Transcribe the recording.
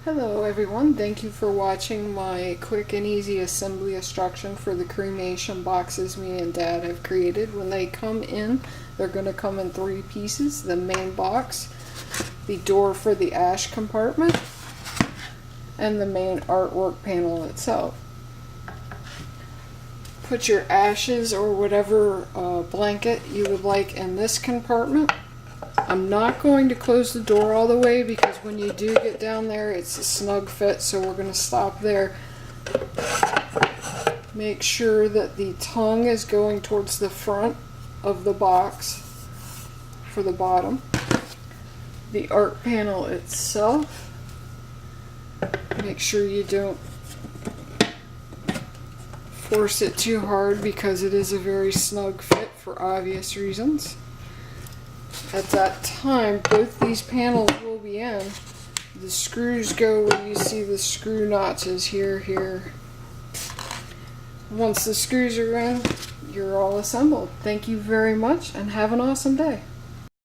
Hello everyone, thank you for watching my quick and easy assembly instruction for the cremation boxes me and Dad have created. When they come in, they're going to come in 3 pieces: the main box, the door for the ash compartment, and the main artwork panel itself. Put your ashes or whatever blanket you would like in this compartment. I'm not going to close the door all the way because when you do get down there it's a snug fit, so we're going to stop there. Make sure that the tongue is going towards the front of the box for the bottom. The art panel itself, make sure you don't force it too hard because it is a very snug fit for obvious reasons. At that time, both these panels will be in. The screws go where you see the screw notches here. Once the screws are in, you're all assembled. Thank you very much and have an awesome day.